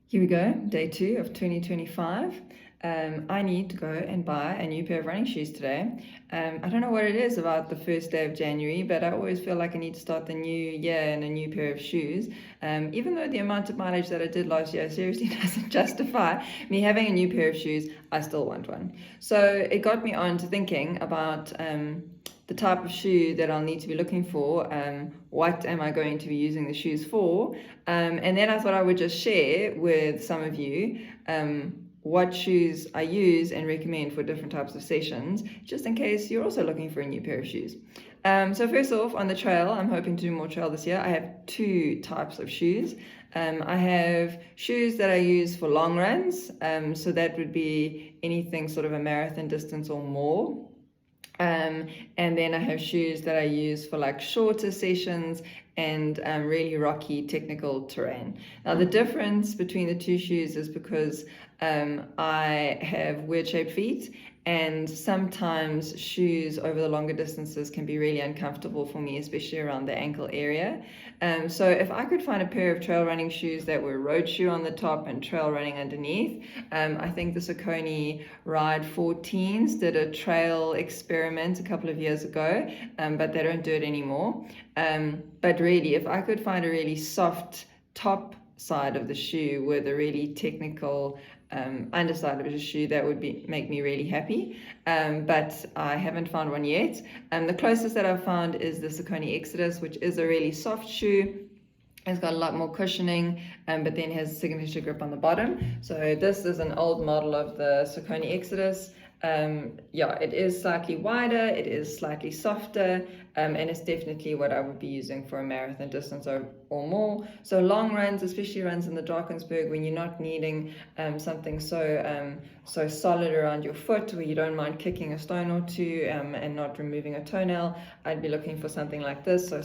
Here we go, day 2 of 2025. I need to go and buy a new pair of running shoes today. I don't know what it is about the first day of January, but I always feel like I need to start the new year in a new pair of shoes. Even though the amount of mileage that I did last year seriously doesn't justify me having a new pair of shoes, I still want one. So it got me on to thinking about the type of shoe that I'll need to be looking for, what am I going to be using the shoes for, and then I thought I would just share with some of you what shoes I use and recommend for different types of sessions, just in case you're also looking for a new pair of shoes. So first off, on the trail, I'm hoping to do more trail this year. I have 2 types of shoes. I have shoes that I use for long runs, so that would be anything sort of a marathon distance or more. And then I have shoes that I use for like shorter sessions and really rocky technical terrain. Now the difference between the 2 shoes is because I have weird shaped feet, and sometimes shoes over the longer distances can be really uncomfortable for me, especially around the ankle area. So if I could find a pair of trail running shoes that were road shoe on the top and trail running underneath, I think the Saucony Ride 14s did a trail experiment a couple of years ago, but they don't do it anymore. But really, if I could find a really soft top side of the shoe with a really technical underside of a shoe, that would make me really happy, but I haven't found one yet. The closest that I've found is the Saucony Exodus, which is a really soft shoe. It's got a lot more cushioning, but then has a signature grip on the bottom. So this is an old model of the Saucony Exodus. It is slightly wider, it is slightly softer, and it's definitely what I would be using for a marathon distance or more. So long runs, especially runs in the Drakensberg, when you're not needing something so solid around your foot, where you don't mind kicking a stone or two and not removing a toenail, I'd be looking for something like this, so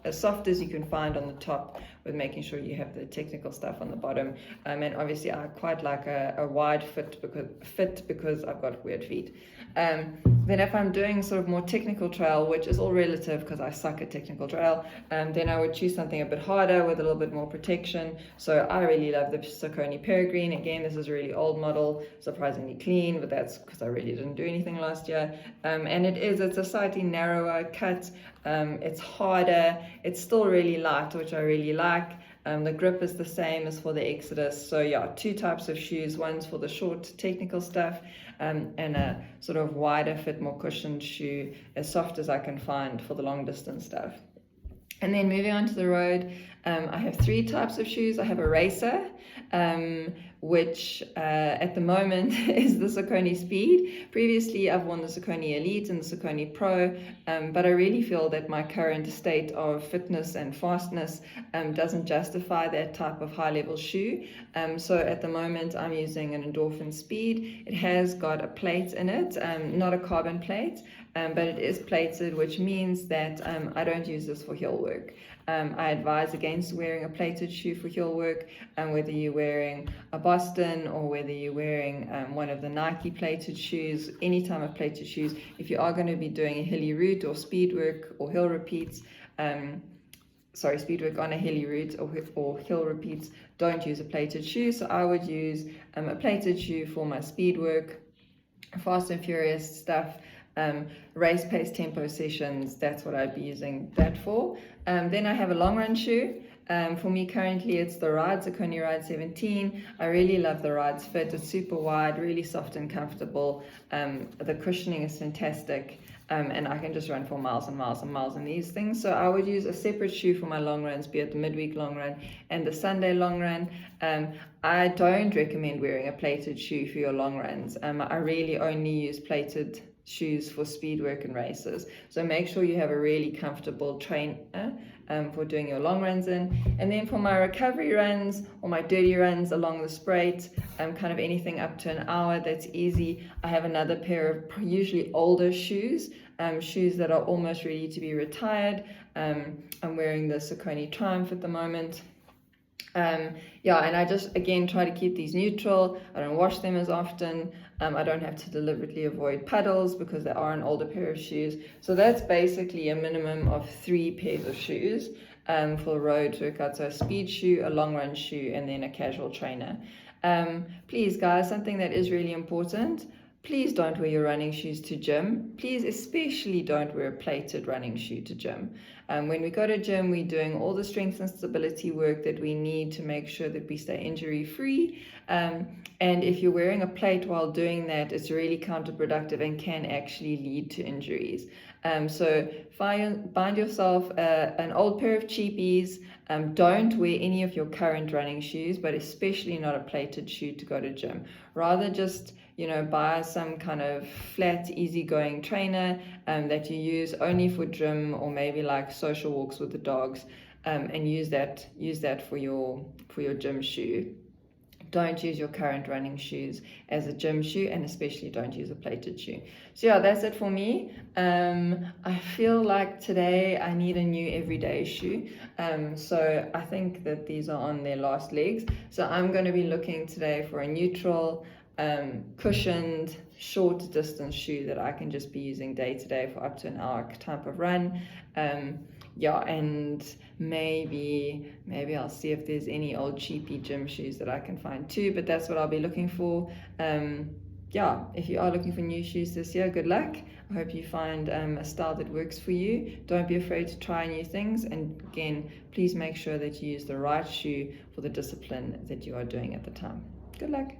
as soft as you can find on the top, with making sure you have the technical stuff on the bottom. And obviously I quite like a wide fit because I've got weird feet. Then if I'm doing sort of more technical trail, which is all relative because I suck at technical trail, then I would choose something a bit harder with a little bit more protection. So I really love the Saucony Peregrine. Again, this is a really old model, surprisingly clean, but that's because I really didn't do anything last year. And it's a slightly narrower cut. It's harder, it's still really light, which I really like. The grip is the same as for the Exodus. So yeah, 2 types of shoes. One's for the short technical stuff, and a sort of wider fit, more cushioned shoe, as soft as I can find for the long distance stuff. And then moving on to the road, I have 3 types of shoes. I have a racer, which at the moment is the Saucony Speed. Previously, I've worn the Saucony Elite and the Saucony Pro, but I really feel that my current state of fitness and fastness doesn't justify that type of high-level shoe. So at the moment, I'm using an Endorphin Speed. It has got a plate in it, not a carbon plate, but it is plated, which means that I don't use this for heel work. I advise against wearing a plated shoe for heel work, whether you're wearing a Boston or whether you're wearing one of the Nike plated shoes, any type of plated shoes. If you are going to be doing a hilly route or speed work or hill repeats, speed work on a hilly route or hill repeats, don't use a plated shoe. So I would use a plated shoe for my speed work, fast and furious stuff, race pace tempo sessions. That's what I'd be using that for. Then I have a long run shoe. For me currently it's the Saucony Ride 17. I really love the Ride's fit. It's super wide, really soft and comfortable. The cushioning is fantastic, and I can just run for miles and miles and miles in these things. So I would use a separate shoe for my long runs, be it the midweek long run and the Sunday long run. I don't recommend wearing a plated shoe for your long runs. I really only use plated shoes for speed work and races. So make sure you have a really comfortable trainer for doing your long runs in. And then for my recovery runs or my dirty runs along the Spruit, kind of anything up to an hour, that's easy. I have another pair of usually older shoes, shoes that are almost ready to be retired. I'm wearing the Saucony Triumph at the moment. And I just again try to keep these neutral. I don't wash them as often. I don't have to deliberately avoid puddles because they are an older pair of shoes. So that's basically a minimum of 3 pairs of shoes. for road workout. So a speed shoe, a long run shoe, and then a casual trainer. Please, guys, something that is really important. Please don't wear your running shoes to gym. Please especially don't wear a plated running shoe to gym. When we go to gym, we're doing all the strength and stability work that we need to make sure that we stay injury free. And if you're wearing a plate while doing that, it's really counterproductive and can actually lead to injuries. So bind yourself an old pair of cheapies. Don't wear any of your current running shoes, but especially not a plated shoe to go to gym. Rather just buy some kind of flat, easygoing trainer that you use only for gym or maybe like social walks with the dogs, and use that for your gym shoe. Don't use your current running shoes as a gym shoe, and especially don't use a plated shoe. So yeah, that's it for me. I feel like today I need a new everyday shoe. So I think that these are on their last legs. So I'm going to be looking today for a neutral, cushioned, short distance shoe that I can just be using day to day for up to an hour type of run. And maybe I'll see if there's any old cheapy gym shoes that I can find too, but that's what I'll be looking for. If you are looking for new shoes this year, good luck. I hope you find a style that works for you. Don't be afraid to try new things, and again, please make sure that you use the right shoe for the discipline that you are doing at the time. Good luck.